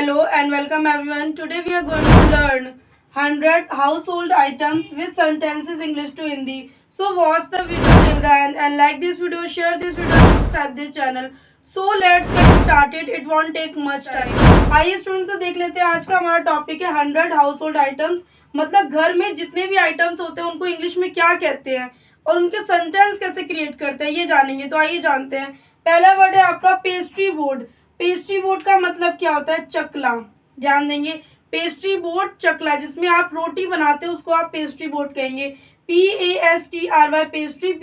Hello and welcome everyone. Today we are going to learn 100 household items with sentences English to Hindi. So watch the video till the end and like this video, share this video and subscribe this channel. So let's get started. It won't take much time. आइए student तो देख लेते हैं आज का हमारा topic है 100 household items. मतलब घर में जितने भी आइटम्स होते हैं उनको इंग्लिश में क्या कहते हैं और उनके सेंटेंस कैसे क्रिएट करते हैं ये जानेंगे। तो आइए जानते हैं। पहला वर्ड है आपका पेस्ट्री बोर्ड। पेस्ट्री बोर्ड का मतलब क्या होता है? चकला। ध्यान देंगे, पेस्ट्री बोर्ड चकला, जिसमें आप रोटी बनाते हो उसको आप पेस्ट्री बोर्ड कहेंगे। PASTRY pastry,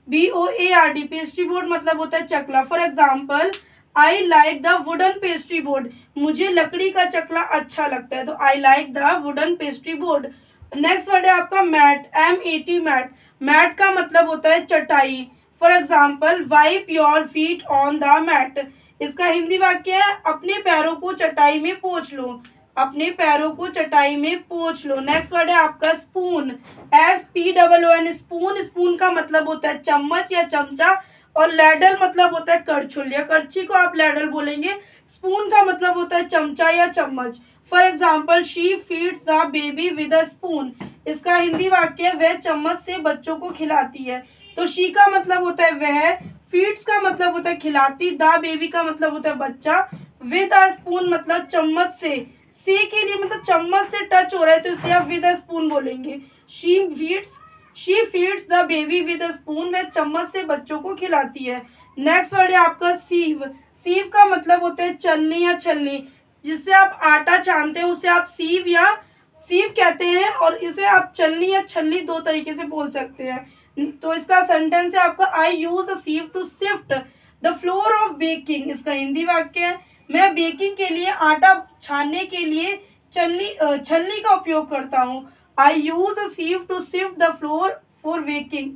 BOARD pastry board मतलब होता है चकला। For example, I like the wooden pastry board, मुझे लकड़ी का चकला अच्छा लगता है, तो I like the wooden pastry board. Next word है आपका मैट, MAT मैट। मैट का मतलब होता है चटाई। For example, wipe your feet on the mat. इसका हिंदी वाक्य है अपने पैरों को चटाई में पोंछ लो, अपने पैरों को चटाई में पोंछ लो। नेक्स्ट वर्ड है आपका स्पून, SPOON स्पून। स्पून का मतलब होता है चम्मच या चमचा और लैडल मतलब होता है करछुल या करछी को आप लैडल बोलेंगे। स्पून का मतलब होता है चमचा या चम्मच। For example, she feeds the baby with a spoon. इसका हिंदी वाक्य वह चम्मच से बच्चों को खिलाती है। तो शी का मतलब होता है वह, फीड्स का मतलब होता है खिलाती, द बेबी का मतलब होता है बच्चा, विद अ स्पून मतलब चम्मच से। सी के लिए मतलब चम्मच से टच हो रहा है तो इसलिए आप विद अ स्पून बोलेंगे। She feeds the baby with a spoon, वह चम्मच से बच्चों को खिलाती है। नेक्स्ट वर्ड है आपका सीव। सीव का मतलब होता है चलनी या छलनी, जिससे आप आटा छानते हैं उसे आप सीव या सीव कहते हैं और इसे आप चलनी या छलनी दो तरीके से बोल सकते हैं। तो इसका सेंटेंस है आपका, I use a sieve to sift the flour of baking. इसका हिंदी वाक्य है, मैं बेकिंग के लिए आटा छानने के लिए छलनी का उपयोग करता हूँ। I use a sieve to sift the flour for baking.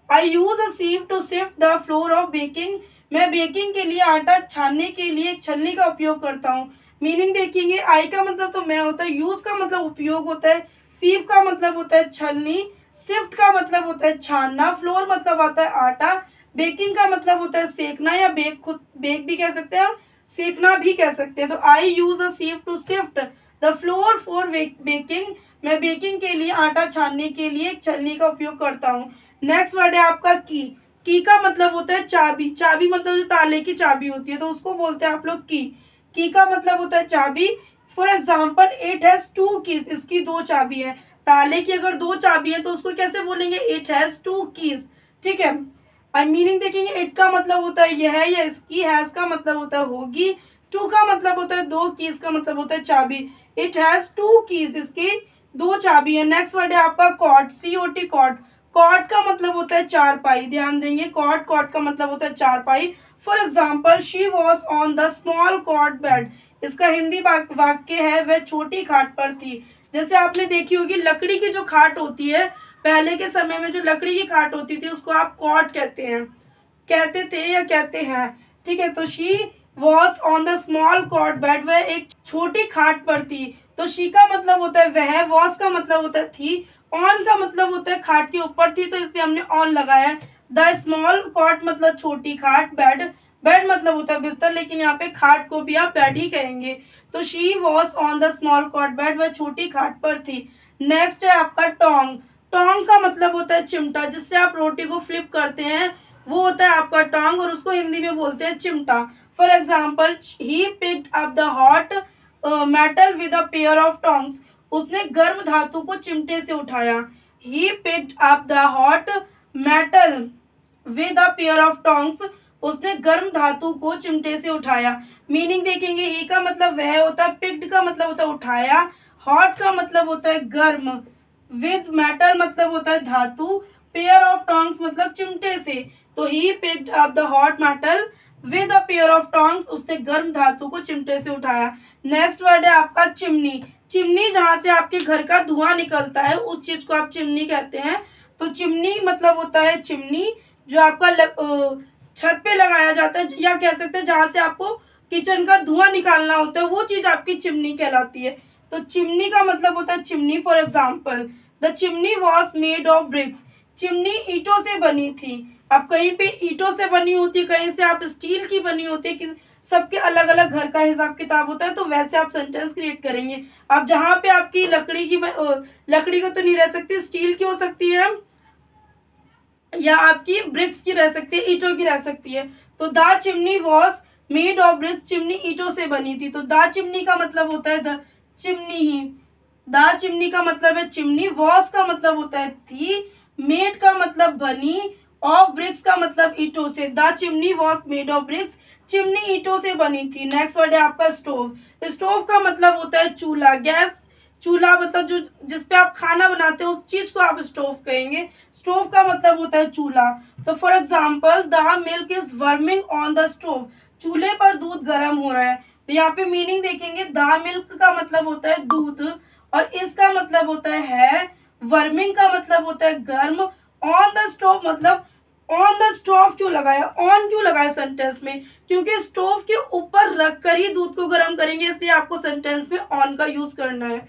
I use a sieve to sift the flour of baking. मैं बेकिंग के लिए आटा छानने के लिए छलनी का उपयोग करता हूँ। मीनिंग देखेंगे, आई का मतलब तो मैं होता है, यूज का मतलब उपयोग होता है, सीव का मतलब होता है छलनी, सिफ्ट का मतलब होता है छानना, फ्लोर मतलब आता है आटा, बेकिंग का मतलब होता है सेकना या बेक, खुद बेक भी कह सकते हैं, सेकना भी कह सकते हैं। तो I use a sieve to sift the flour for baking. मैं बेकिंग के लिए आटा छानने के लिए एक छलनी का उपयोग करता हूँ। नेक्स्ट वर्ड है आपका की। की का मतलब होता है चाबी। चाबी मतलब जो ताले की चाबी होती है तो उसको बोलते हैं आप लोग की। की का मतलब होता है चाबी। For example, it has 2 keys, इसकी 2 चाबी है। ताले की अगर 2 चाबी है तो उसको कैसे बोलेंगे? It has 2 keys. ठीक है। अब मीनिंग देखेंगे, इट का मतलब होता है यह या इसकी, हैज का मतलब होता है होगी, 2 का मतलब होता है 2, कीज का मतलब होता है चाबी। इट हैज 2 कीज, इसकी 2 चाबी है। नेक्स्ट वर्ड है आपका कॉट, COT कॉट। कॉट का मतलब होता है चारपाई। ध्यान देंगे, कॉट का मतलब होता है चारपाई। For example, she was on the small cot bed. इसका हिंदी वाक्य है वह छोटी खाट पर थी। जैसे आपने देखी होगी लकड़ी की जो खाट होती है, पहले के समय में जो लकड़ी की खाट होती थी उसको आप कॉट कहते हैं, कहते थे या कहते हैं। ठीक है। तो she was on the small cot bed, वह एक छोटी खाट पर थी। तो शी का मतलब होता है वह, वॉज का मतलब होता है थी, ऑन का मतलब होता है खाट के ऊपर थी तो इसलिए हमने ऑन लगाया है। द स्मॉल कॉट मतलब छोटी खाट, बेड, बेड मतलब होता है बिस्तर, लेकिन यहाँ पे खाट को भी आप बेड ही कहेंगे। तो she was on the small cot bed, वह छोटी खाट पर थी। नेक्स्ट है आपका टोंग। टोंग का मतलब होता है चिमटा, जिससे आप रोटी को फ्लिप करते हैं वो होता है आपका टोंग और उसको हिंदी में बोलते हैं चिमटा। For example, he picked up the hot metal with a pair of tongs. उसने गर्म धातु को चिमटे से उठाया। He picked up the hot metal with a pair of tongs. उसने गर्म धातु को चिमटे से उठाया। मीनिंग देखेंगे, ही का मतलब वह होता है, पिक्ड का मतलब होता है उठाया, हॉट का मतलब होता है गर्म, विद मेटल मतलब होता है धातु, पेयर ऑफ टोंग्स मतलब चिमटे से। तो he picked up the hot metal with a pair of tongs. उसने गर्म धातु को चिमटे से उठाया। नेक्स्ट वर्ड है आपका चिमनी। चिमनी जहां से आपके घर का धुआं निकलता है उस चीज को आप चिमनी कहते हैं। तो चिमनी मतलब होता है चिमनी, जो आपका छत पे लगाया जाता है, या कह सकते हैं जहां से आपको किचन का धुआं निकालना होता है वो चीज आपकी चिमनी कहलाती है। तो चिमनी का मतलब होता है chimney. For example, the chimney was made of BRICS. Chimney ईंटों से बनी थी। अब कहीं पे ईंटों से बनी होती है, कहीं से आप स्टील की बनी होती है, सबके अलग अलग घर का हिसाब किताब होता है, तो वैसे आप सेंटेंस क्रिएट करेंगे। अब जहाँ पे आपकी लकड़ी को तो नहीं रह सकती, स्टील की हो सकती है या आपकी ब्रिक्स की रह सकती है, ईंटों की रह सकती है। तो the chimney was made of BRICS, chimney ईंटों से बनी थी। तो द चिमनी का मतलब होता है the chimney he, the chimney का मतलब है चिमनी, वॉज का मतलब होता है थी, मेड का मतलब बनी, ऑफ ब्रिक्स का मतलब ईंटों से। The chimney was made of BRICS, chimney ईंटों से बनी थी। नेक्स्ट वर्ड है आपका स्टोव। स्टोव का मतलब होता है चूल्हा, गैस चूल्हा मतलब जो जिसपे आप खाना बनाते हो उस चीज को आप स्टोव कहेंगे। स्टोव का मतलब होता है चूल्हा। तो for example the milk is worming on the stove, चूल्हे पर दूध गर्म हो रहा है। तो यहाँ पे मीनिंग देखेंगे, द मिल्क का मतलब होता है दूध और इसका मतलब होता है, वर्मिंग का मतलब होता है गर्म, ऑन द स्टोव मतलब ऑन द स्टोव क्यों लगाया, ऑन क्यों लगाया सेंटेंस में, क्योंकि स्टोव के ऊपर रखकर ही दूध को गर्म करेंगे, इसलिए आपको सेंटेंस में ऑन का यूज करना है।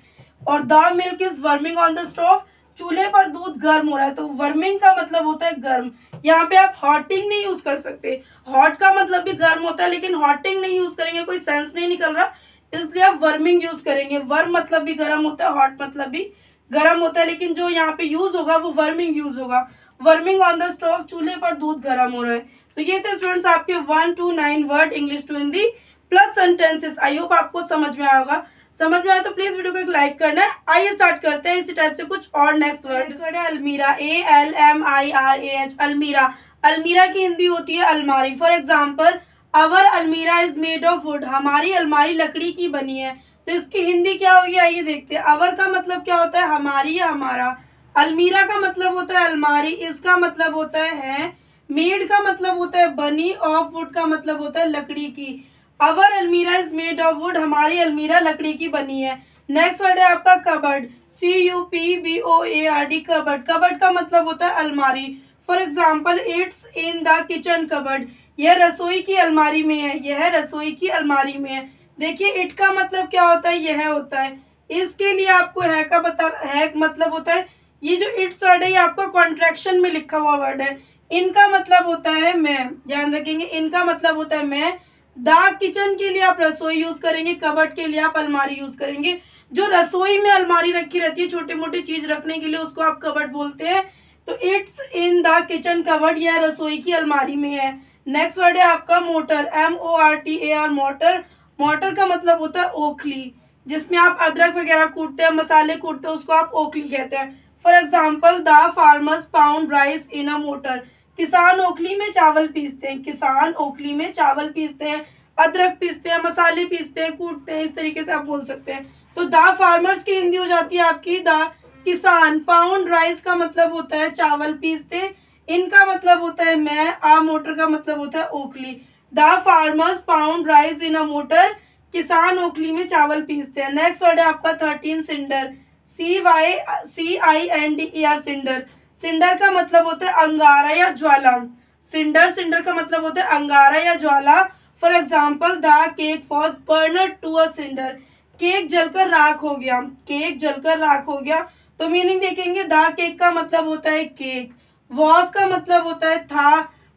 और the milk is worming on the stove, चूल्हे पर दूध गर्म हो रहा है। तो वर्मिंग का मतलब होता है गर्म। यहाँ पे आप हॉटिंग नहीं यूज कर सकते, हॉट का मतलब भी गर्म होता है लेकिन हॉटिंग नहीं यूज करेंगे, कोई सेंस नहीं निकल रहा, इसलिए आप वर्मिंग यूज करेंगे। वर्म मतलब भी गर्म होता है, हॉट मतलब भी गर्म होता है, लेकिन जो यहाँ पे यूज होगा वो वर्मिंग यूज होगा। वर्मिंग ऑन द स्टोव, चूल्हे पर दूध गर्म हो रहा है। तो ये थे स्टूडेंट्स आपके 1 to 9 word English to Hindi plus sentences. I hope आपको समझ में आया होगा। समझ में आया तो प्लीज वीडियो को एक लाइक करना है। आइए स्टार्ट करते हैं इसी टाइप से कुछ और। नेक्स्ट वर्ड है अलमीरा, ALMIRAH, अलमीरा। अलमीरा की हिंदी होती है अलमारी। फॉर एग्जाम्पल अवर अलमीरा इज मेड ऑफ वुड, हमारी अलमारी लकड़ी की बनी है। तो इसकी हिंदी क्या होगी, आइए देखते हैं। अवर का मतलब क्या होता है, हमारी या हमारा। अलमीरा का मतलब होता है अलमारी, इसका मतलब होता है मेड का मतलब होता है बनी, ऑफ वुड का मतलब होता है लकड़ी की। अवर अलमीरा इज मेड ऑफ वुड, हमारी अलमीरा लकड़ी की बनी है। नेक्स्ट वर्ड है आपका कबर्ड, CUPBOARD, कबर्ड। कबर्ड का मतलब होता है अलमारी। For example it's in the kitchen cupboard, यह रसोई की अलमारी में है, यह रसोई की अलमारी में है। देखिए इट का मतलब क्या होता है, यह होता है। इसके लिए आपको है का है मतलब होता है, ये जो इट्स वर्ड है ये आपका कॉन्ट्रैक्शन में लिखा हुआ वर्ड है। इनका मतलब होता है मैं, ध्यान रखेंगे, इनका मतलब होता है मैं। द किचन के लिए आप रसोई यूज करेंगे, कबर्ड के लिए आप अलमारी यूज करेंगे। जो रसोई में अलमारी रखी रहती है छोटी मोटी चीज रखने के लिए, उसको आप कबर्ड बोलते हैं। तो it's in the kitchen cupboard, यह रसोई की अलमारी में है। नेक्स्ट वर्ड है आपका मोटर, MORTAR, मोटर। मोटर का मतलब होता है ओखली, जिसमें आप अदरक वगैरह कूटते हैं, मसाले कूटते हैं, उसको आप ओखली कहते हैं। For example the farmers pound rice in a motor, किसान ओखली में चावल पीसते हैं, किसान ओखली में चावल पीसते हैं, अदरक पीसते हैं, मसाले पीसते हैं, कूटते हैं, इस तरीके से आप बोल सकते हैं। तो द फार्मर्स की हिंदी हो जाती है आपकी द किसान। पाउंड राइस का मतलब होता है चावल पीसते, इनका मतलब होता है मैं, आ मोटर का मतलब होता है ओखली। The farmers pound rice in a motor, किसान ओखली में चावल पीसते हैं। नेक्स्ट वर्ड है आपका 13 सिंडर, CINDER, सिंडर। सिंडर का मतलब होता है अंगारा या ज्वाला। सिंडर का मतलब होता है अंगारा या ज्वाला। For example the cake was burned to a cinder, cake जलकर राख हो गया, केक जलकर राख हो गया। तो मीनिंग देखेंगे, द केक का मतलब होता है केक, वॉज का मतलब होता है था।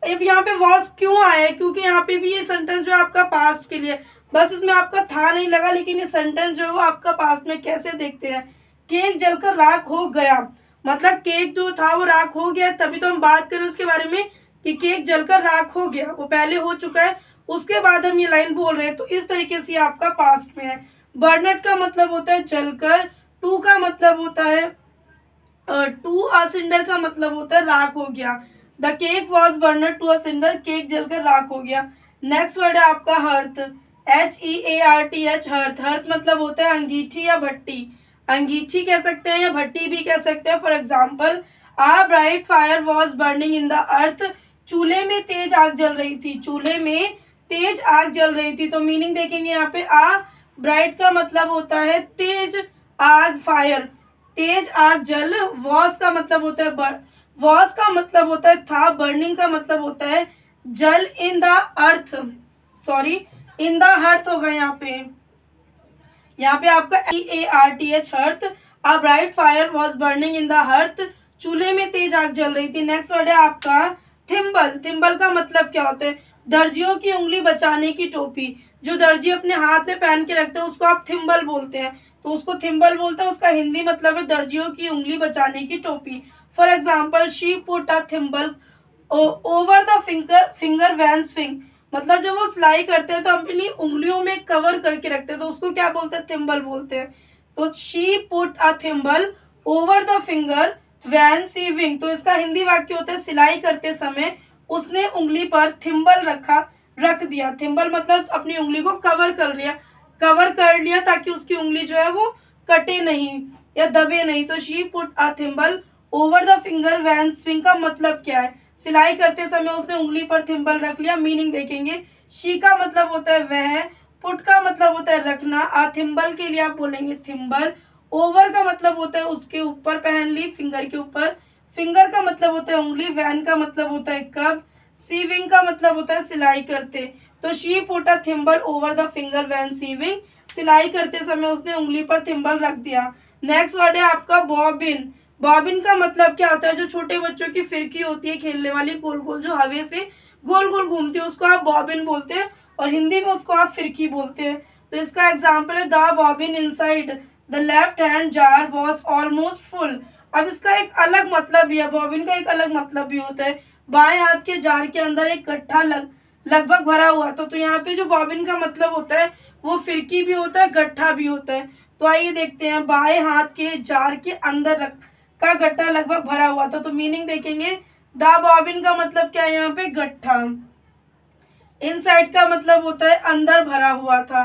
अब यहाँ पे वॉज क्यों आया है, क्योंकि यहाँ पे भी ये सेंटेंस जो है आपका पास्ट के लिए, बस इसमें आपका था नहीं लगा, लेकिन ये सेंटेंस जो है वो आपका पास्ट में कैसे देखते हैं। केक जलकर राख हो गया मतलब केक जो था वो राख हो गया, तभी तो हम बात करें उसके बारे में कि केक जलकर राख हो गया, वो पहले हो चुका है, उसके बाद हम ये लाइन बोल रहे हैं। तो इस तरीके से आपका पास्ट में है। बर्नट का मतलब होता है जलकर, टू का मतलब होता है टू अ सिंडर का मतलब होता है राख हो गया। The cake was burned to a cinder, cake जलकर राख हो गया। नेक्स्ट वर्ड है आपका हर्थ, HEARTH, हर्थ। हर्थ मतलब होता है अंगीठी या भट्टी, अंगीठी कह सकते हैं या भट्टी भी कह सकते हैं। For example a bright fire was burning in the hearth, चूल्हे में तेज आग जल रही थी, चूल्हे में तेज आग जल रही थी। तो मीनिंग देखेंगे यहाँ पे, आ ब्राइट का मतलब होता है तेज आग, फायर तेज आग जल, वॉज का मतलब होता है वॉज का मतलब होता है था, बर्निंग का मतलब होता है जल, इन the earth, sorry in the hearth होगा यहाँ पे आपका EARTH, hearth. A bright fire was burning in the hearth, चूल्हे में तेज आग जल रही थी। नेक्स्ट वर्ड है आपका थिम्बल। थिम्बल का मतलब क्या होता है, दर्जियों की उंगली बचाने की टोपी, जो दर्जी अपने हाथ में पहन के रखते हैं उसको आप थिम्बल बोलते हैं, तो उसको थिम्बल बोलते हैं, उसका हिंदी मतलब है दर्जियों की उंगली बचाने की टोपी। For example she put a thimble over the finger when sewing, मतलब जब वो सिलाई करते हैं तो अपनी उंगलियों में कवर करके रखते हैं, तो उसको क्या बोलते हैं, थिम्बल बोलते हैं। तो she put a thimble over the finger when sewing, तो इसका हिंदी वाक्य होता है सिलाई करते समय उसने उंगली पर थिम्बल रख दिया। थिम्बल मतलब अपनी उंगली को कवर कर लिया ताकि उसकी उंगली जो है वो कटे नहीं या दबे नहीं। तो she put a thimble over the finger when sewing का मतलब क्या है, सिलाई करते समय उसने उंगली पर थिम्बल रख लिया। मीनिंग देखेंगे, शी का मतलब होता है वह, पुट का मतलब होता है रखना, आ थिम्बल के लिए आप बोलेंगे थिम्बल, ओवर का मतलब होता है उसके ऊपर पहन ली, फिंगर के ऊपर, फिंगर का मतलब होता है उंगली, वैन का मतलब होता है कब, सीविंग का मतलब होता है सिलाई करते। तो she put a thimble over the finger when sewing, सिलाई करते समय उसने उंगली पर थिम्बल रख दिया। नेक्स्ट वर्ड है आपका बॉबिन। बॉबिन का मतलब क्या होता है, जो छोटे बच्चों की फिरकी होती है खेलने वाली गोल गोल, जो हवा से गोल गोल घूमती है, उसको आप बॉबिन बोलते हैं और हिंदी में उसको आप फिरकी बोलते हैं। तो इसका एग्जाम्पल है the bobbin inside the left hand jar was almost full. अब इसका एक अलग मतलब भी है, बॉबिन का एक अलग मतलब भी होता है, बाएं हाथ के जार के अंदर एक गट्ठा लगभग भरा हुआ था। तो यहाँ पे जो बॉबिन का मतलब होता है वो फिरकी भी होता है, गट्ठा भी होता है। तो आइए देखते हैं, बाएं हाथ के जार के अंदर का गट्ठा लगभग भरा हुआ था। तो मीनिंग देखेंगे, द बॉबिन का मतलब क्या है, यहाँ पे गट्ठा, इनसाइड का मतलब होता है अंदर भरा हुआ था,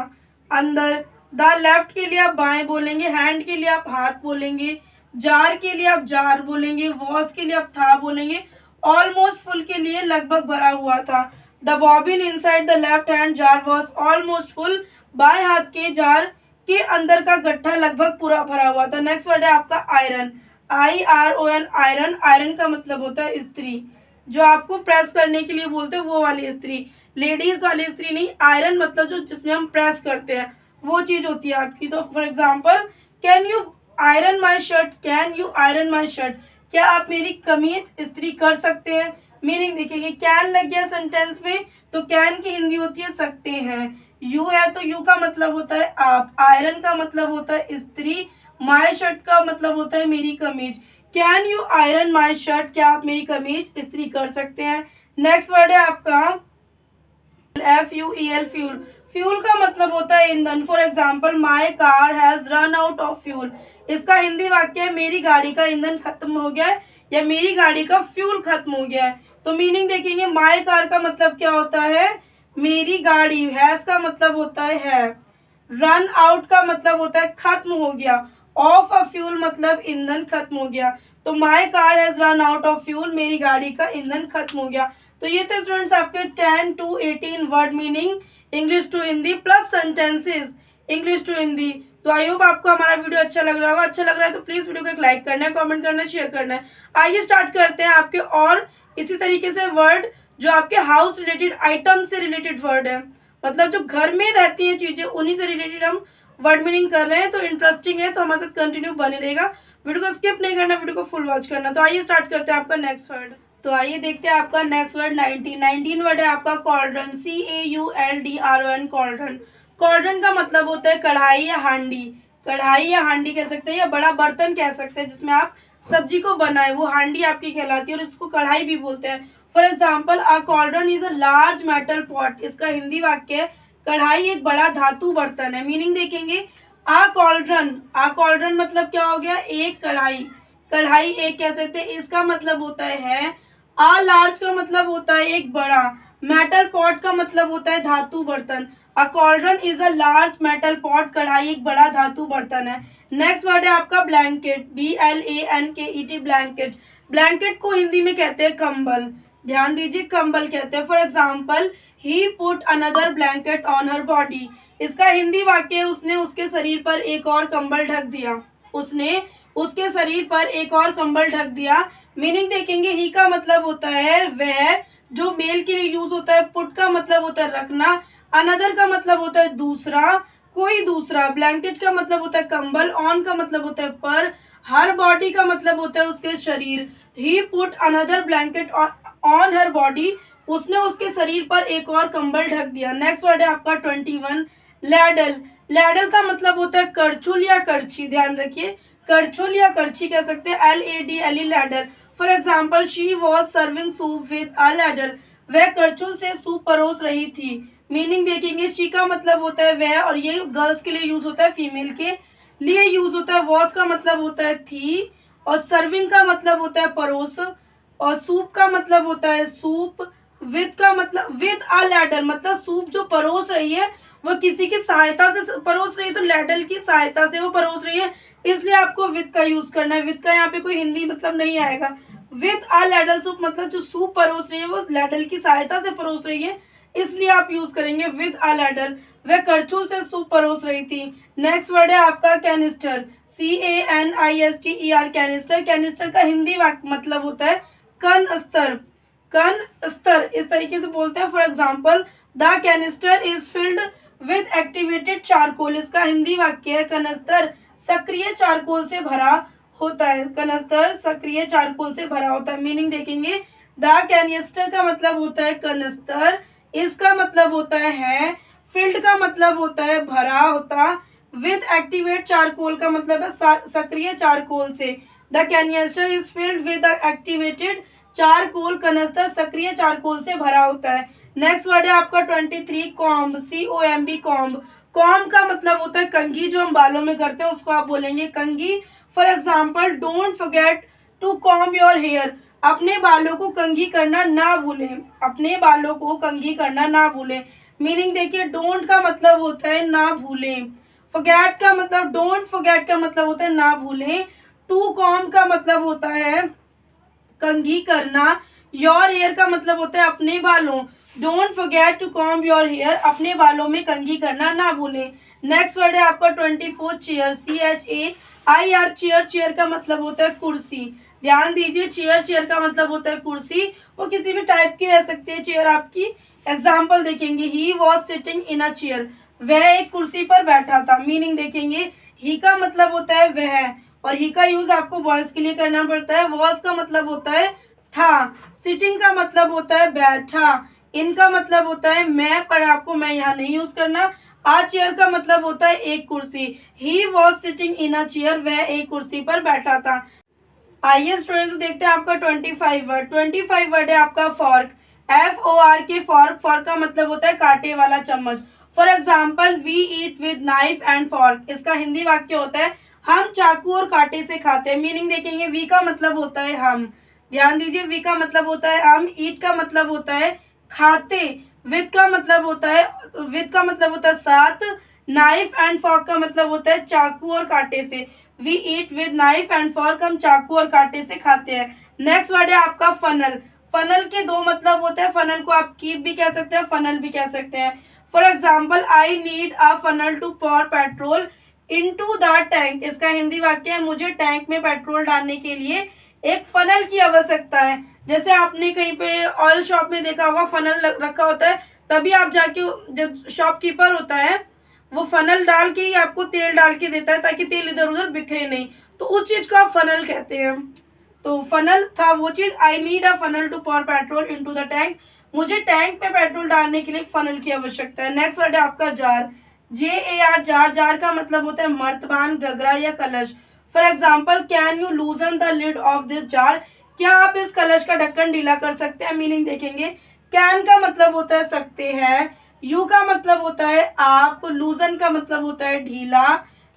अंदर। द लेफ्ट के लिए आप बाएं बोलेंगे, हैंड के लिए आप हाथ बोलेंगे, जार के लिए आप जार बोलेंगे, वॉज के लिए आप था बोलेंगे, ऑलमोस्ट फुल के लिए लगभग भरा हुआ था। The bobbin inside the left hand jar was almost full, बाएं हाथ के जार के अंदर का गट्ठा लगभग पूरा भरा हुआ था। नेक्स्ट वर्ड है आपका आयरन, IRON, आयरन। आयरन का मतलब होता है इस्त्री, जो आपको प्रेस करने के लिए बोलते हैं वो वाली इस्त्री, लेडीज वाली इस्त्री नहीं। आयरन मतलब जो जिसमें हम प्रेस करते हैं वो चीज होती है आपकी। तो for example, can you iron my shirt, can you iron my shirt, क्या आप मेरी कमीज इस्त्री कर सकते हैं। मीनिंग देखेंगे, कैन लग गया सेंटेंस में, तो कैन की हिंदी होती है सकते हैं, यू है तो यू का मतलब होता है आप, आयरन का मतलब होता है इस्त्री, माई शर्ट का मतलब होता है मेरी कमीज। Can you iron my shirt, क्या आप मेरी कमीज इस्त्री कर सकते हैं। नेक्स्ट वर्ड है आपका FUEL, फ्यूल। फ्यूल का मतलब होता है ईंधन। For example, my car has run out of fuel, इसका हिंदी वाक्य है मेरी गाड़ी का ईंधन खत्म हो गया है या मेरी गाड़ी का फ्यूल खत्म हो गया है। तो मीनिंग देखेंगे, माई कार का मतलब क्या होता है, मेरी गाड़ी, हैज का मतलब होता है, रन आउट का मतलब होता है खत्म हो गया, ऑफ अ फ्यूल मतलब ईंधन खत्म हो गया। तो my car has run out of fuel, मेरी गाड़ी का ईंधन खत्म हो गया। तो ये थे स्टूडेंट्स आपके 10 to 18 word meaning English to Hindi plus sentences English to Hindi. तो आई होप आपको हमारा वीडियो अच्छा लग रहा होगा। अच्छा लग रहा है तो प्लीज वीडियो को एक लाइक करना है, कमेंट करना है, शेयर करना है। आइए स्टार्ट करते हैं आपके और इसी तरीके से वर्ड जो आपके हाउस रिलेटेड, आइटम से रिलेटेड वर्ड है, मतलब जो घर में रहती हैं चीजें, उन्हीं से रिलेटेड हम वर्ड मीनिंग कर रहे हैं। तो इंटरेस्टिंग है तो हमारे साथ कंटिन्यू बने रहेगा, वीडियो को स्किप नहीं करना, वीडियो को फुल वॉच करना। तो आइए स्टार्ट करते हैं आपका नेक्स्ट वर्ड। तो आइए देखते हैं आपका नेक्स्ट वर्ड 19 वर्ड है आपका कॉल्ड्रन, CAULDRON, कॉल्ड्रन। कॉल्ड्रन का मतलब होता है कढ़ाई या हांडी, कढ़ाई या हांडी कह सकते हैं या बड़ा बर्तन कह सकते हैं जिसमें आप सब्जी को बनाए, वो हांडी आपकी कहलाती है और इसको कढ़ाई भी बोलते हैं। For example, a cauldron is a large metal pot, इसका हिंदी वाक्य है कढ़ाई एक बड़ा धातु बर्तन है। मीनिंग देखेंगे, आ कॉल्ड्रन मतलब क्या हो गया, एक कढ़ाई, कढ़ाई एक कह सकते हैं, इसका मतलब होता है। आ लार्ज का मतलब होता है एक बड़ा, मेटल पॉट का मतलब होता है धातु बर्तन। A cauldron is a large metal pot, कढ़ाई एक बड़ा धातु बर्तन है। नेक्स्ट वर्ड है आपका ब्लैंकेट, BLANKET, ब्लैंकेट। ब्लैंकेट को हिंदी में कहते हैं कंबल, ध्यान दीजिए कंबल कहते हैं। For example, he put another blanket on her body, इसका हिंदी वाक्य है उसने उसके शरीर पर एक और कंबल ढक दिया, उसने उसके शरीर पर एक और कंबल ढक दिया। मीनिंग देखेंगे, ही का मतलब होता है वह, जो मेल के लिए यूज होता है। पुट का मतलब होता है रखना, अनदर का मतलब होता है दूसरा, कोई दूसरा। ब्लैंकेट का मतलब होता है कंबल, ऑन का मतलब होता है पर, हर बॉडी का मतलब होता है उसके शरीर। He put another blanket on her body, उसने उसके शरीर पर एक और कंबल ढक दिया। नेक्स्ट वर्ड है आपका 21 लैडल। लैडल का मतलब होता है करछुल या करछी, ध्यान रखिए, करछुल या करछी कह सकते हैं, LADLE ladle. For example she was serving soup with a ladle, वह करछुल से सूप परोस रही थी। मीनिंग देखेंगे, शी का मतलब होता है वह, और ये गर्ल्स के लिए यूज होता है, फीमेल के लिए यूज होता है। वॉज का मतलब होता है थी, और सर्विंग का मतलब होता है परोस, और सूप का मतलब होता है सूप। विद का मतलब विद अ लैडल, मतलब सूप जो परोस रही है वो किसी की सहायता से परोस रही है, तो लैडल की सहायता से वो परोस रही है, इसलिए आपको विद का यूज करना है। विद का यहाँ पे कोई हिंदी मतलब नहीं आएगा। विद अ लैडल सूप मतलब जो सूप परोस रही है वो लैडल की सहायता से परोस रही है, इसलिए आप यूज करेंगे विद अ लैडल। वह करछुल से सूप परोस रही थी। नेक्स्ट वर्ड है आपका कैनिस्टर, CANISTER, कैनिस्टर। कैनिस्टर का हिंदी मतलब होता है कन स्तर, कन स्तर, इस तरीके से बोलते हैं। For example, the canister is filled with activated charcoal, इसका हिंदी वाक्य है कनस्तर सक्रिय चारकोल से भरा होता है। कनस्तर सक्रिय चारकोल से भरा होता है। मीनिंग देखेंगे, द कैनिस्टर का मतलब होता है कनस्तर, इसका मतलब होता है फिल्ड का मतलब होता है भरा होता, विद एक्टिवेट चारकोल का मतलब है सक्रिय चारकोल से। The canister is filled with activated charcoal, कनस्तर सक्रिय चारकोल से भरा होता है। नेक्स्ट वर्ड है आपका 23 कॉम्ब, COMB कॉम्ब। कॉम्ब का मतलब होता है कंघी, जो हम बालों में करते हैं उसको आप बोलेंगे कंघी। For example, don't forget to comb your hair, अपने बालों को कंघी करना ना भूलें, अपने बालों को कंघी करना ना भूलें। मीनिंग देखिए, डोंट का मतलब होता है ना भूलें, फॉरगेट का मतलब, डोंट फॉरगेट का मतलब होता है ना भूलें, टू कॉम्ब का मतलब होता है कंघी करना, योर हेयर का मतलब होता है अपने बालों, don't forget to comb your hair, अपने बालों में कंघी करना ना भूलें। नेक्स्ट वर्ड है आपका 24 चेयर, CHAIR चेयर। चेयर का मतलब होता है कुर्सी, ध्यान दीजिए, चेयर, चेयर का मतलब होता है कुर्सी, वो किसी भी टाइप की रह सकती है चेयर आपकी। एग्जाम्पल देखेंगे, he was sitting in a chair, वह एक कुर्सी पर बैठा था। मीनिंग देखेंगे, ही का मतलब होता है वह, और ही का यूज आपको बॉयज के लिए करना पड़ता है। वॉज का मतलब होता है था, सिटिंग का मतलब होता है बैठा, इनका मतलब होता है मैं, पर आपको मैं यहाँ नहीं यूज करना। आ चेयर का मतलब होता है एक कुर्सी, he was sitting in a chair, वह एक कुर्सी पर बैठा था। आइए स्टूडेंट, तो देखते हैं आपका 25 वर्ड। 25 वर्ड है आपका फॉर्क, FORK, फॉर्क। फॉर्क का मतलब होता है कांटे वाला चम्मच। For example, we eat with knife and fork, इसका हिंदी वाक्य होता है हम चाकू और कांटे से खाते हैं। मीनिंग देखेंगे, वी का मतलब होता है हम, ध्यान दीजिए, वी का मतलब होता है हम, ईट का मतलब होता है खाते, विद का मतलब होता है, विद का मतलब होता है साथ, नाइफ एंड फॉर्क का मतलब होता है चाकू और कांटे से। We eat with knife and fork, हम चाकू और कांटे से खाते हैं। नेक्स्ट वर्ड है आपका फनल। फनल के दो मतलब होते हैं, फनल को आप कीप भी कह सकते हैं, फनल भी कह सकते हैं। For example, I need a funnel to pour petrol into the tank, इसका हिंदी वाक्य है मुझे टैंक में पेट्रोल डालने के लिए एक फनल की आवश्यकता है। जैसे आपने कहीं पे ऑयल शॉप में देखा होगा, फनल रखा होता है, तभी आप जाके, जब शॉपकीपर होता है वो फनल डाल के ही आपको तेल डाल के देता है, ताकि तेल इधर उधर बिखरे नहीं, तो उस चीज को आप फनल कहते हैं। तो फनल था वो चीज, I need a funnel to pour petrol into the tank, मुझे टैंक में पेट्रोल डालने के लिए फनल की आवश्यकता है। नेक्स्ट वर्ड है आपका जार, JAR, जार। जार का मतलब होता है मर्तबान, गगरा या कलश। For example, can you loosen the lid of this jar, क्या आप इस कलश का ढक्कन ढीला कर सकते हैं। मीनिंग देखेंगे, कैन का मतलब होता है सकते हैं, यू का मतलब होता है आप, लूजन का मतलब होता है ढीला,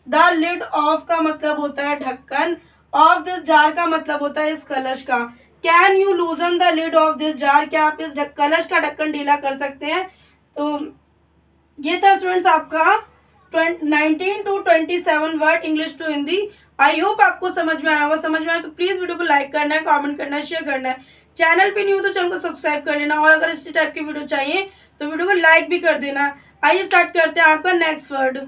द लिड ऑफ का मतलब होता है ढक्कन, ऑफ दिस जार का मतलब होता है इस कलश का। Can you loosen the lid of this jar, क्या आप इस कलश का ढक्कन ढीला कर सकते हैं। तो ये था स्टूडेंट्स आपका 19 to 27 word English to Hindi. I hope आपको समझ में आया होगा। समझ में आया तो प्लीज वीडियो को लाइक करना है, कमेंट करना है, शेयर करना है। चैनल पे न्यू तो चैनल को सब्सक्राइब कर लेना, और अगर इसी टाइप की वीडियो चाहिए तो वीडियो को लाइक भी कर देना। आइए स्टार्ट करते हैं आपका नेक्स्ट वर्ड।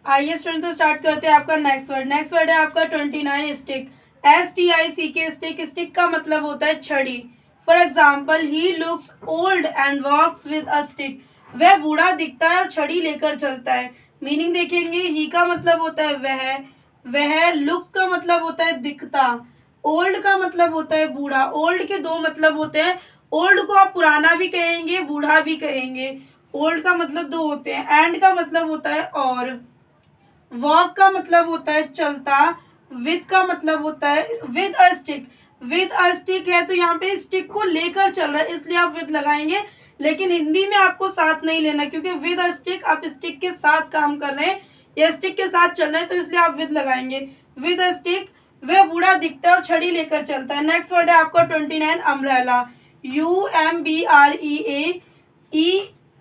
आइए स्टूडेंट, तो स्टार्ट करते हैं आपका नेक्स्ट वर्ड। नेक्स्ट वर्ड है आपका 29 स्टिक, STICK, स्टिक। स्टिक का मतलब होता है छड़ी। For example, he looks old and walks with a stick, वह बूढ़ा दिखता है और छड़ी लेकर चलता है। मीनिंग देखेंगे, ही का मतलब होता है वह, लुक्स का मतलब होता है दिखता, ओल्ड का मतलब होता है बूढ़ा। ओल्ड के दो मतलब होते हैं, ओल्ड को आप पुराना भी कहेंगे, बूढ़ा भी कहेंगे। ओल्ड का मतलब दो होते हैं। एंड का मतलब होता है और। वॉक का मतलब होता है चलता। विद का मतलब होता है with a stick. With a stick है तो यहाँ पे स्टिक को लेकर चल रहा है, इसलिए आप विद लगाएंगे। लेकिन हिंदी में आपको साथ नहीं लेना, क्योंकि विद अ स्टिक आप स्टिक के साथ काम कर रहे हैं या स्टिक के साथ चल रहे हैं, तो इसलिए आप विद लगाएंगे। विद अ स्टिक, वह बूढ़ा दिखता है और छड़ी लेकर चलता है। नेक्स्ट वर्ड है आपका 29 umbrella. UMBREA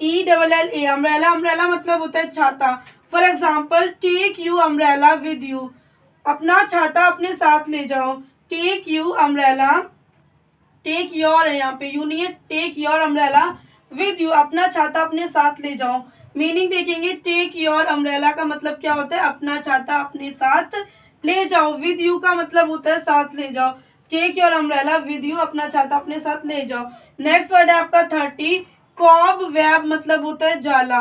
ELLA umbrella. Umbrella मतलब होता है छाता। For example, take you umbrella with you, अपना छाता अपने साथ ले जाओ। Take you umbrella, take your है यहाँ पे, यू नहीं है, take your umbrella with you, अपना छाता अपने साथ ले जाओ। मीनिंग देखेंगे, टेक योर अम्ब्रेला का मतलब क्या होता है, अपना छाता अपने साथ ले जाओ। विद यू का मतलब होता है साथ ले जाओ। Take your umbrella with you, अपना छाता अपने साथ ले जाओ। नेक्स्ट वर्ड है आपका 30, कॉब वेब मतलब होता है जाला।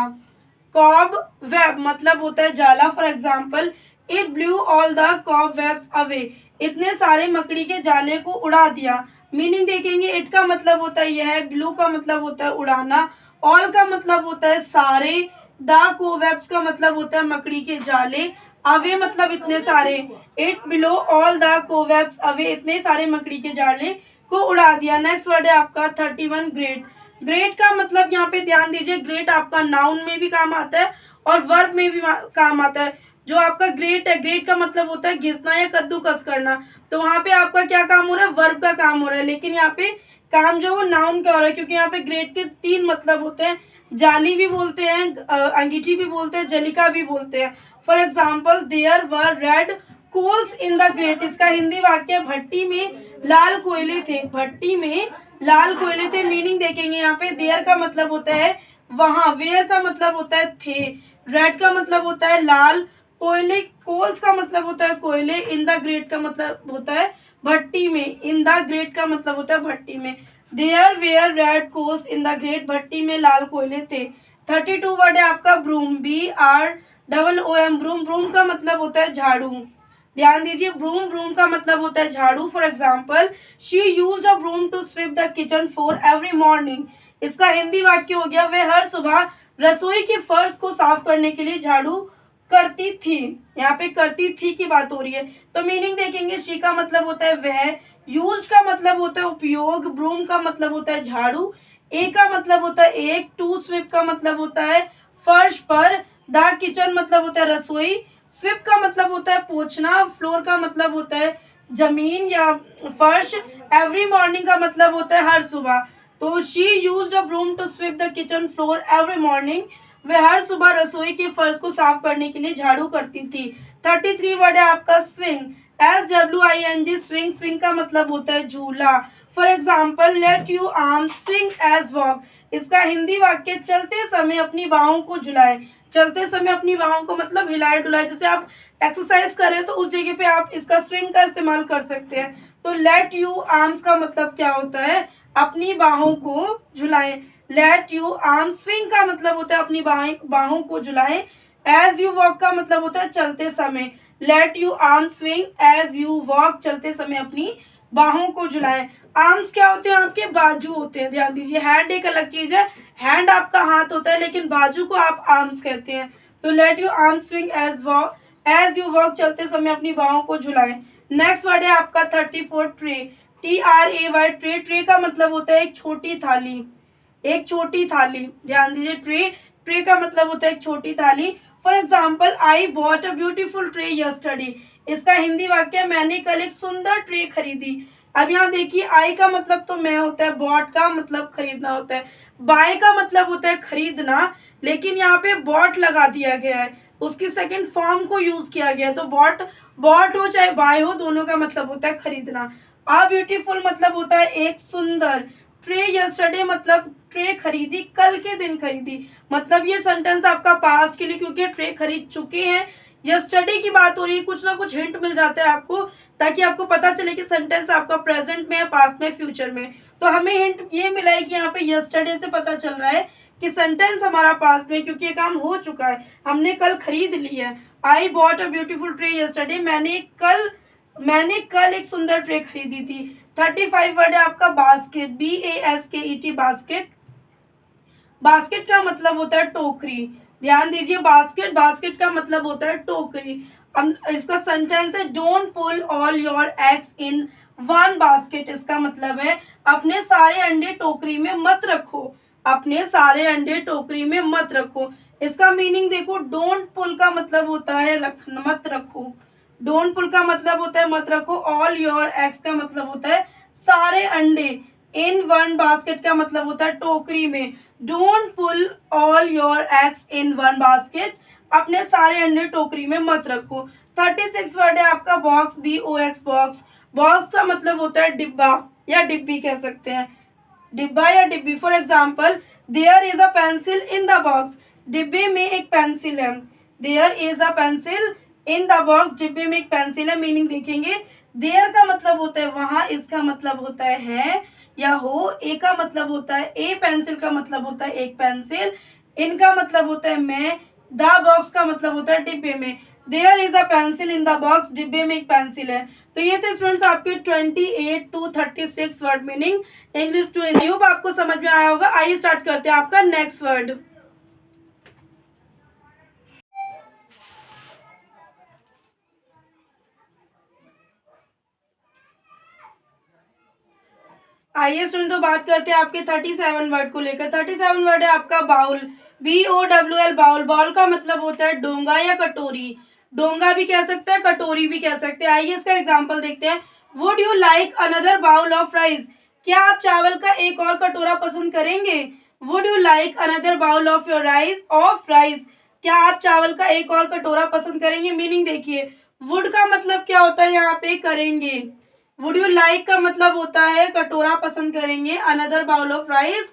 कॉब वेब मतलब होता है जाला। For example, it blew all the cobwebs away, इतने सारे मकड़ी के जाले को उड़ा दिया। मीनिंग देखेंगे, इट का मतलब होता है यह, ब्लू का मतलब होता है उड़ाना, ऑल का मतलब होता है सारे, द कोवेब्स का मतलब होता है मकड़ी के जाले, अवे मतलब इतने सारे। It blew all the cobwebs away, इतने सारे मकड़ी के जाले को उड़ा दिया। नेक्स्ट वर्ड है आपका 31, ग्रेट। ग्रेट का मतलब यहाँ पे ध्यान दीजिए, ग्रेट आपका नाउन में भी काम आता है और वर्ब में भी काम आता है। जो आपका ग्रेट है, ग्रेट का मतलब होता है घिसना या कद्दूकस करना, तो वहां पे आपका क्या काम हो रहा है, वर्ब का काम हो रहा है। लेकिन यहाँ पे काम जो वो नाउन का हो रहा है, क्योंकि यहाँ पे ग्रेट के 3 मतलब होते हैं। जाली भी बोलते हैं, अंगीठी भी बोलते हैं, जलिका भी बोलते हैं। For example, there were red coals in the grate, इसका हिंदी वाक्य, भट्टी में लाल कोयले थे। भट्टी में लाल कोयले थे। मीनिंग देखेंगे, यहाँ पे देयर का मतलब होता है वहां, वेयर का मतलब होता है थे, रेड का मतलब होता है लाल, कोयले, कोल्स का मतलब होता है कोयले, इन द ग्रेट का मतलब होता है भट्टी में, इन द ग्रेट का मतलब होता है भट्टी में। There were red coals in the grate, भट्टी में लाल कोयले थे। 32 वर्ड है आपका ब्रूम, BROOM, ब्रूम। ब्रूम का मतलब होता है झाड़ू। ध्यान दीजिए, ब्रूम, ब्रूम का मतलब होता है झाड़ू। For example, she used a broom to sweep the kitchen for every morning, इसका हिंदी वाक्य हो गया, वह हर सुबह रसोई के फर्श को साफ करने के लिए झाड़ू करती थी। यहाँ पे करती थी की बात हो रही है, तो मीनिंग देखेंगे, शी का मतलब होता है वह, यूज का मतलब होता है उपयोग, ब्रूम का मतलब होता है झाड़ू, ए का मतलब होता है एक, टू स्वीप का मतलब होता है फर्श पर, द किचन मतलब होता है रसोई, स्वीप का मतलब होता है पोंछना, फ्लोर का मतलब होता है जमीन या फर्श, एवरी मॉर्निंग का मतलब होता है हर सुबह। तो she used a broom to sweep the kitchen floor every morning, वह हर सुबह रसोई के फर्श को साफ करने के लिए झाड़ू करती थी। 33 वर्ड है आपका स्विंग, SWING, स्विंग। स्विंग का मतलब होता है झूला। For example, let you arm swing as walk, इसका हिंदी वाक्य, चलते समय अपनी बाहों को झुलाएं। चलते समय अपनी बाहों को मतलब हिलाए डुलाए, जैसे आप एक्सरसाइज करें तो उस जगह पे आप इसका स्विंग का इस्तेमाल कर सकते हैं। तो लेट यू आर्म्स का मतलब क्या होता है, अपनी बाहों को झुलाएं। लेट यू आर्म स्विंग का मतलब होता है अपनी बाहों को झुलाएं। एज यू वॉक का मतलब होता है चलते समय। Let you arm swing as you walk, चलते समय अपनी बाहों को झुलाएं। आर्म्स क्या होते हैं, आपके बाजू होते हैं। ध्यान दीजिए, हैंड एक अलग चीज है, हैंड आपका हाथ होता है, लेकिन बाजू को आप आर्म्स कहते हैं। तो let you arm swing as you walk, चलते समय अपनी बाहों को झुलाएं। नेक्स्ट वर्ड है आपका 34, ट्रे। TRAY, tray. ट्रे का मतलब होता है एक छोटी थाली, एक छोटी थाली। ध्यान दीजिए, ट्रे, ट्रे का मतलब होता है एक छोटी थाली। For example, I bought a beautiful tray yesterday, इसका हिंदी वाक्य, मैंने कल एक सुंदर ट्रे खरीदी। अब यहाँ देखिए, आई का मतलब तो मैं होता है, बॉट का मतलब खरीदना होता है, बाय का मतलब होता है खरीदना, लेकिन यहाँ पे बॉट लगा दिया गया है, उसकी सेकंड फॉर्म को यूज किया गया है। तो बॉट, बॉट हो चाहे बाय हो, दोनों का मतलब होता है खरीदना। आ ब्यूटीफुल मतलब होता है एक सुंदर, ट्रे यस्टरडे मतलब ट्रे खरीदी, कल के दिन खरीदी। मतलब ये सेंटेंस आपका पास्ट के लिए, क्योंकि ट्रे खरीद चुके हैं, यस्टरडे की बात हो रही है, कुछ ना कुछ हिंट मिल जाता है आपको, ताकि आपको पता चले कि सेंटेंस आपका प्रेजेंट में है, पास्ट में, फ्यूचर में। तो हमें हिंट ये मिला है कि यहाँ पे यस्टरडे से पता चल रहा है कि सेंटेंस हमारा पास्ट में, क्योंकि ये काम हो चुका है, हमने कल खरीद ली है। I bought a beautiful tray yesterday, मैंने कल एक सुंदर ट्रे खरीदी थी। 35 वर्ड है आपका बास्केट, BASKET, बास्केट। बास्केट का मतलब होता है टोकरी। ध्यान दीजिए, बास्केट, बास्केट का मतलब होता है टोकरी। अब इसका सेंटेंस है don't pull all your eggs in one basket. इसका मतलब है अपने सारे अंडे टोकरी में मत रखो, अपने सारे अंडे टोकरी में मत रखो। इसका मीनिंग देखो, डोंट पुल का मतलब होता है रख, मत रखो। डोंट पुल का मतलब होता है मत रखो। ऑल योर एग्स का मतलब होता है सारे अंडे। इन वन बास्केट का मतलब होता है टोकरी में। Don't pull all your eggs in one basket, अपने सारे अंडे टोकरी में मत रखो। 36 वर्ड है आपका बॉक्स, BOX, बॉक्स। बॉक्स का मतलब होता है डिब्बा या डिब्बी कह सकते हैं, डिब्बा या डिब्बी। For example, there is a pencil in the box, डिब्बे में एक पेंसिल है। There is a pencil in the box, डिब्बे में एक पेंसिल है। मीनिंग देखेंगे, देयर का मतलब होता है वहां, इसका मतलब होता है या हो। ए का मतलब होता है ए, पेंसिल का मतलब होता है एक पेंसिल। इनका मतलब होता है मैं। द बॉक्स का मतलब होता है डिब्बे में। There is a pencil in the box, डिब्बे में एक पेंसिल है। तो ये थे स्टूडेंट्स आपके 28 to 36 word meaning English to Hindi. Hope आपको समझ में आया होगा। आइए स्टार्ट करते हैं आपका नेक्स्ट वर्ड। आइए स्टूडेंट, तो बात करते हैं आपके 37 वर्ड को लेकर। 37 वर्ड है आपका बाउल, BOWL, बाउल। बाउल का मतलब होता है डोंगा या कटोरी। डोंगा भी कह सकते हैं, कटोरी भी कह सकते हैं। आइए इसका एग्जांपल देखते हैं। Would you like another bowl of rice, क्या आप चावल का एक और कटोरा पसंद करेंगे। Would you like another bowl of your rice, of rice, क्या आप चावल का एक और कटोरा पसंद करेंगे। मीनिंग देखिए, वुड का मतलब क्या होता है यहाँ पे, करेंगे। वुड यू लाइक का मतलब होता है कटोरा पसंद करेंगे। अनदर बाउल ऑफ राइस,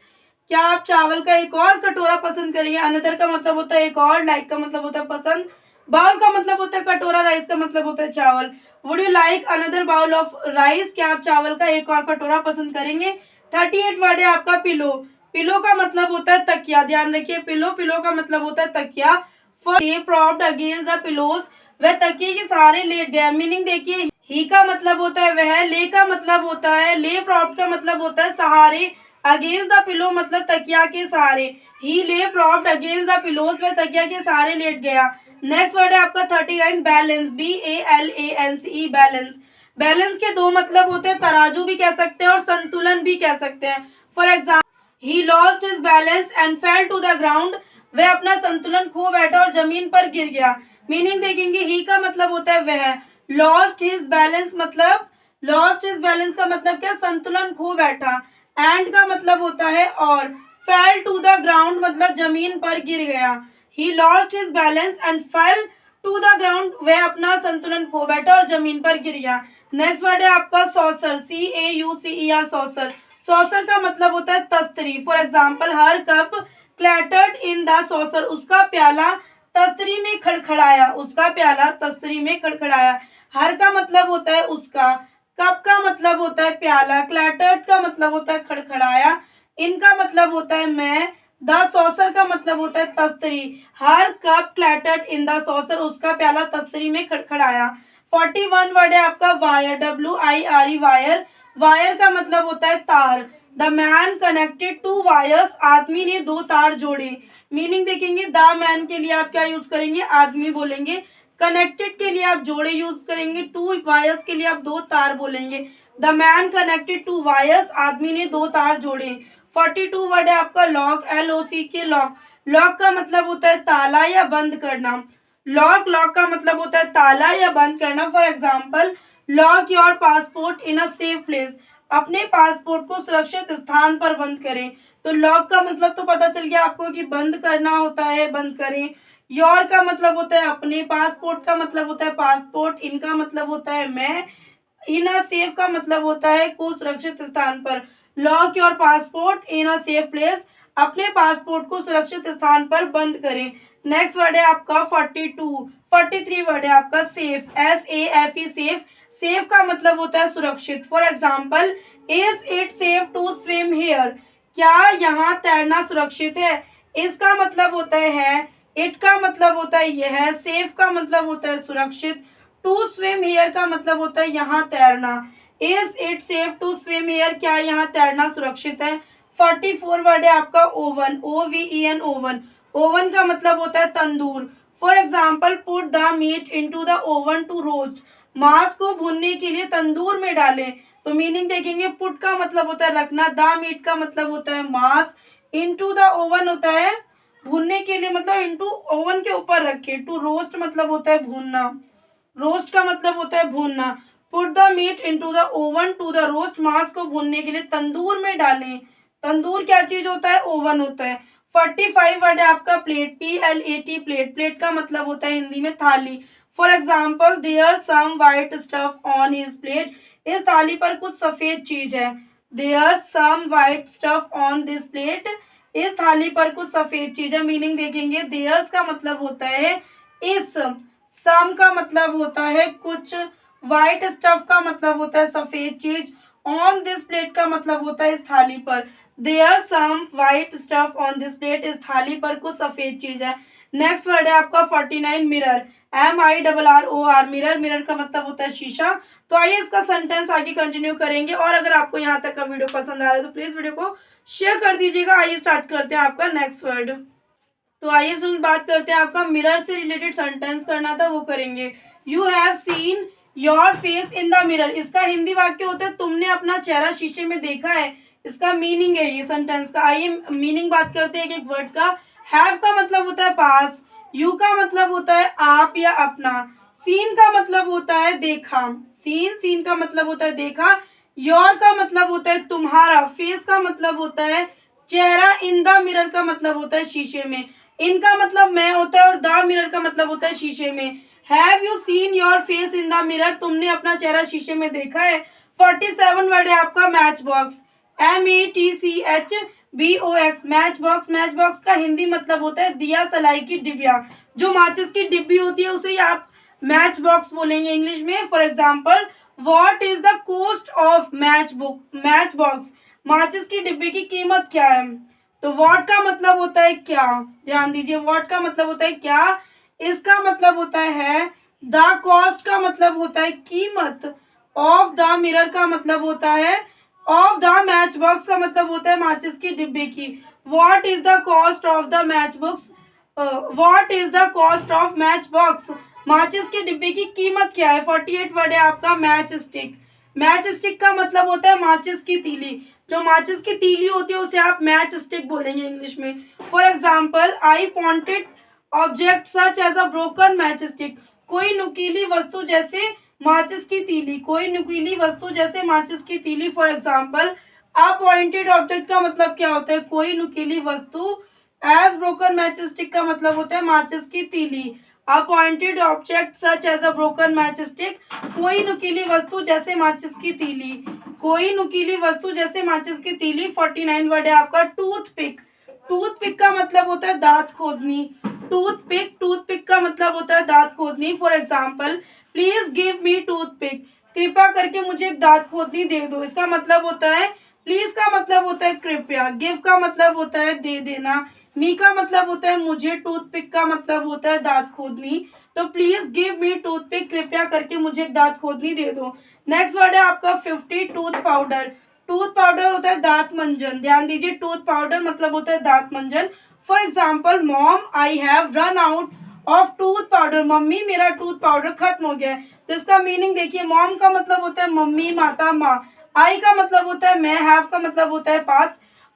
क्या आप चावल का एक और कटोरा पसंद करेंगे। अनदर का मतलब होता है एक और, लाइक का मतलब होता है पसंद, बाउल का मतलब होता है कटोरा, राइस का मतलब होता है चावल। Would you like another bowl of rice, क्या आप चावल का एक और कटोरा पसंद करेंगे। 38 वर्ड है आपका पिलो। पिलो का मतलब होता है तकिया। ध्यान रखिए, पिलो, पिलो का मतलब होता है तकिया। For propped against the pillows, वह तकिए के सहारे लेट गया। मीनिंग देखिए, ही का मतलब होता है वह, ले का मतलब होता है, ले प्रॉप्ट का मतलब होता है सहारे, अगेंस्ट द पिलो मतलब तकिया के सहारे। ही ले प्रॉप्ट अगेंस्ट द पिलोज, वह तकिया के सहारे लेट गया। नेक्स्ट वर्ड है आपका 39 बैलेंस, BALANCE, बैलेंस। बैलेंस के दो मतलब होते हैं, तराजू भी कह सकते हैं और संतुलन भी कह सकते हैं। For example, he lost his balance and fell to the ground, वह अपना संतुलन खो बैठा और जमीन पर गिर गया। मीनिंग देखेंगे, ही का मतलब होता है वह, लॉस्ट हिज बैलेंस मतलब, लॉस्ट हिज बैलेंस का मतलब क्या, संतुलन खो बैठा। एंड का मतलब होता है और, फेल टू द ग्राउंड मतलब जमीन पर गिर गया। He lost his balance and fell to the ground, वह अपना संतुलन खो बैठा और जमीन पर गिर गया। नेक्स्ट वर्ड है आपका सॉसर, CAUCER, सॉसर। सॉसर का मतलब होता है तस्तरी। For example, her cup clattered in the saucer, उसका प्याला तस्तरी में खड़खड़ाया, उसका प्याला तस्तरी में खड़खड़ाया। हर का मतलब होता है उसका, कप का मतलब होता है प्याला, क्लैटर्ड का मतलब होता है खड़खड़ाया, इनका मतलब होता है मैं, द सॉसर का मतलब होता है तस्तरी। हर cup clattered in the saucer, उसका प्याला तस्तरी में खड़खड़ाया। 41 वर्ड है आपका वायर, WIRE, वायर। वायर का मतलब होता है तार। The man connected to wires, आदमी ने दो तार जोड़े। मीनिंग देखेंगे, द मैन के लिए आप क्या यूज करेंगे, आदमी बोलेंगे। कनेक्टेड के लिए आप जोड़े यूज करेंगे। टू वायर्स के लिए आप दो तार बोलेंगे। The man connected to wires, आदमी ने दो तार जोड़े। 42 वर्ड है आपका लॉक, LOCK, लॉक। लॉक का मतलब होता है ताला या बंद करना। लॉक, लॉक का मतलब होता है ताला या बंद करना। For example, lock your passport in a safe place, अपने पासपोर्ट को सुरक्षित स्थान पर बंद करें। तो लॉक का मतलब तो पता चल गया आपको कि बंद करना होता है, बंद करें। योर का मतलब होता है अपने, पासपोर्ट का मतलब होता है पासपोर्ट, इनका मतलब होता है मैं, इन अ सेफ का मतलब होता है को सुरक्षित स्थान पर। Lock your passport in a safe place, अपने पासपोर्ट को सुरक्षित स्थान पर बंद करें। नेक्स्ट वर्ड है आपका 43 वर्ड है आपका सेफ, SAFE, सेफ। सेफ का मतलब होता है सुरक्षित। For example, is it safe to swim here, क्या यहाँ तैरना सुरक्षित है। इसका मतलब होता है, इट का मतलब होता है यह, सेफ का मतलब होता है सुरक्षित, टू स्विम हियर का मतलब होता है यहाँ तैरना। Is it safe to swim here, क्या यहाँ तैरना सुरक्षित है। 44 वर्ड है आपका ओवन, OVEN ओवन। ओवन का मतलब होता है तंदूर। For example put the meat into the oven to roast, मांस को भूनने के लिए तंदूर में डालें। तो मीनिंग देखेंगे, पुट का मतलब होता है रखना, द मीट का मतलब होता है मांस, इनटू द ओवन होता है भूनने के लिए, मतलब इनटू ओवन के ऊपर रखे, टू रोस्ट मतलब होता है भूनना, रोस्ट का मतलब होता है भूनना। Put the meat into the oven to the roast, मांस को भूनने के लिए तंदूर में डालें। तंदूर क्या चीज होता है, ओवन होता है। 45 वर्ड है आपका प्लेट, PLAT प्लेट। प्लेट का मतलब होता है हिंदी में थाली। For example there some white stuff on his plate, इस थाली पर कुछ सफेद चीज है। There some white stuff on this plate, इस थाली पर कुछ सफेद चीज है। मीनिंग देखेंगे, देयर्स का मतलब होता है इस, सम का मतलब होता है कुछ, वाइट स्टफ का मतलब होता है सफेद चीज, ऑन दिस प्लेट का मतलब होता है इस थाली पर। There some white stuff on this plate, इस थाली पर कुछ सफेद चीज है। नेक्स्ट वर्ड है आपका 49 मिरर, MIRROR मिरर। मिरर का मतलब होता है शीशा। तो आइए इसका सेंटेंस आगे कंटिन्यू करेंगे, और अगर आपको यहाँ तक का वीडियो पसंद आ रहा है तो प्लीज वीडियो को शेयर कर दीजिएगा। आइए स्टार्ट करते हैं आपका नेक्स्ट वर्ड। तो आइए सुन बात करते हैं, आपका मिरर से रिलेटेड सेंटेंस करना था वो करेंगे। You have seen your face in the mirror, इसका हिंदी वाक्य होता है तुमने अपना चेहरा शीशे में देखा है। इसका मीनिंग है ये सेंटेंस का। आइए मीनिंग बात करते हैं एक एक वर्ड का। हैव का मतलब होता है पास, यू का मतलब होता है आप या अपना, सीन का मतलब होता है देखा, सीन का मतलब होता है देखा, योर का मतलब होता है तुम्हारा, फेस का मतलब होता है चेहरा, इन द मिरर का मतलब होता है शीशे में, इनका मतलब मैं होता है, और द मिरर का मतलब होता है शीशे में। Have you seen your face in the mirror, तुमने अपना चेहरा शीशे में देखा है। 47 वर्ड है आपका match box, METCHBOX match box. Match box का हिंदी मतलब होता है दिया सलाई की डिबिया, जो माचिस की डिब्बी होती है उसे आप मैच बॉक्स बोलेंगे इंग्लिश में। For example what is the cost of match box, माचिस की डिब्बी की कीमत क्या है। तो व्हाट का मतलब होता है क्या, ध्यान दीजिए, व्हाट का मतलब होता है क्या, इसका मतलब होता है द कॉस्ट का मतलब होता है कीमत, ऑफ द मिरर का मतलब होता है, ऑफ द मैच बॉक्स का मतलब होता है माचिस की डिब्बे की। What is the cost of the match box, what is the cost of match box, माचिस की डिब्बे की कीमत क्या है। 48 वर्ड है आपका मैच स्टिक। मैच स्टिक का मतलब होता है माचिस की तीली, जो माचिस की तीली होती है उसे आप मैच स्टिक बोलेंगे इंग्लिश में। For example I pointed object such as a broken match stick, कोई नुकीली वस्तु जैसे माचिस की तीली, कोई नुकीली वस्तु जैसे माचिस की तीली। फॉर एग्जाम्पल अपॉइंटेड ऑब्जेक्ट का मतलब क्या होता है, कोई नुकीली वस्तु, एज ब्रोकन मैच स्टिक का मतलब होता है माचिस की तीली। A pointed object such as a broken match stick, कोई नुकीली वस्तु जैसे माचिस की तीली, कोई नुकीली वस्तु जैसे माचिस की तीली। 49 वर्ड है आपका टूथपिक। टूथपिक का मतलब होता है दांत खोदनी, टूथपिक का मतलब होता है दांत खोदनी। For example please give me toothpick, कृपया करके मुझे एक दांत खोदनी दे दो। इसका मतलब होता है प्लीज का मतलब होता है कृपया, गिव का मतलब होता है दे देना, मी का मतलब होता है मुझे, टूथपिक का मतलब होता है दांत खोदनी। तो प्लीज गिव मी टूथपिक, कृपया करके मुझे एक दांत खोदनी दे दो। नेक्स्ट वर्ड है आपका 50 टूथ पाउडर। टूथ पाउडर होता है दांत मंजन, ध्यान दीजिए, टूथ पाउडर मतलब होता है दांत मंजन। For example mom I have run out of tooth powder, mummy मेरा टूथ पाउडर खत्म हो गया है। तो इसका मीनिंग देखिए, मॉम का मतलब होता है मम्मी, माता, माँ, आई का मतलब होता है मैं, हैव का मतलब होता है पास,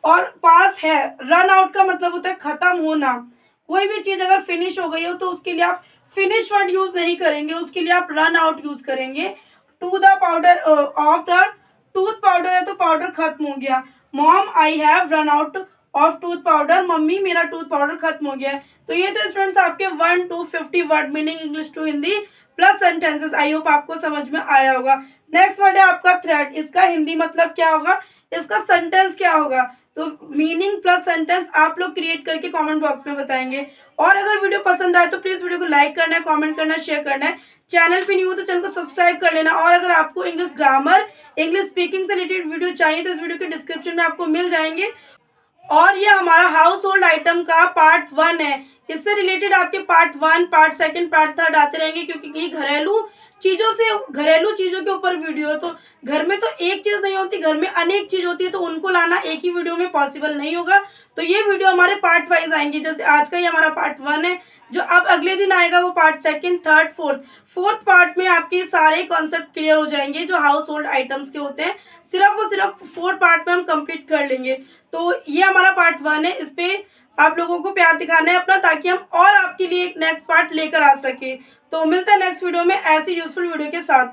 और पास है। रन आउट का मतलब होता है खत्म होना, कोई भी चीज अगर फिनिश हो गई हो तो उसके लिए आप फिनिश वर्ड यूज नहीं करेंगे, उसके लिए आप रन आउट यूज करेंगे। To the powder of the tooth powder है तो पाउडर खत्म हो गया। Mom I have run out of tooth powder, mummy मेरा टूथ पाउडर खत्म हो गया है। तो ये तो स्टूडेंट्स आपके 1 to 50 word meaning English to Hindi plus sentences. I hope आपको समझ में आया होगा। नेक्स्ट वर्ड है आपका थ्रेड, इसका हिंदी मतलब क्या होगा, इसका सेंटेंस क्या होगा। तो मीनिंग प्लस सेंटेंस आप लोग क्रिएट करके कमेंट बॉक्स में बताएंगे। और अगर वीडियो पसंद आए तो प्लीज वीडियो को लाइक करना है, कमेंट करना है, शेयर करना है। चैनल पे न्यू हो तो चैनल को सब्सक्राइब कर लेना। और अगर आपको इंग्लिश ग्रामर, इंग्लिश स्पीकिंग से रिलेटेड वीडियो चाहिए तो इस वीडियो के डिस्क्रिप्शन में आपको मिल जाएंगे। और ये हमारा हाउस होल्ड आइटम का पार्ट 1 है। इससे रिलेटेड आपके पार्ट 1, पार्ट 2, पार्ट 3 आते रहेंगे, क्योंकि ये घरेलू चीज़ों के ऊपर वीडियो है। तो घर में तो एक चीज़ नहीं होती, घर में अनेक चीज़ होती है, तो उनको लाना एक ही वीडियो में पॉसिबल नहीं होगा। तो ये वीडियो हमारे पार्ट वाइज आएंगे। जैसे आज का ही हमारा पार्ट 1 है, जो अब अगले दिन आएगा वो पार्ट 2, 3, 4th पार्ट में आपके सारे कॉन्सेप्ट क्लियर हो जाएंगे जो हाउस होल्ड आइटम्स के होते हैं। सिर्फ 4th पार्ट में हम कंप्लीट कर लेंगे। तो ये हमारा पार्ट 1 है, इस पे आप लोगों को प्यार दिखाना है अपना, ताकि हम और आपके लिए एक नेक्स्ट पार्ट लेकर आ सके। तो मिलता है नेक्स्ट वीडियो में ऐसी यूजफुल वीडियो के साथ।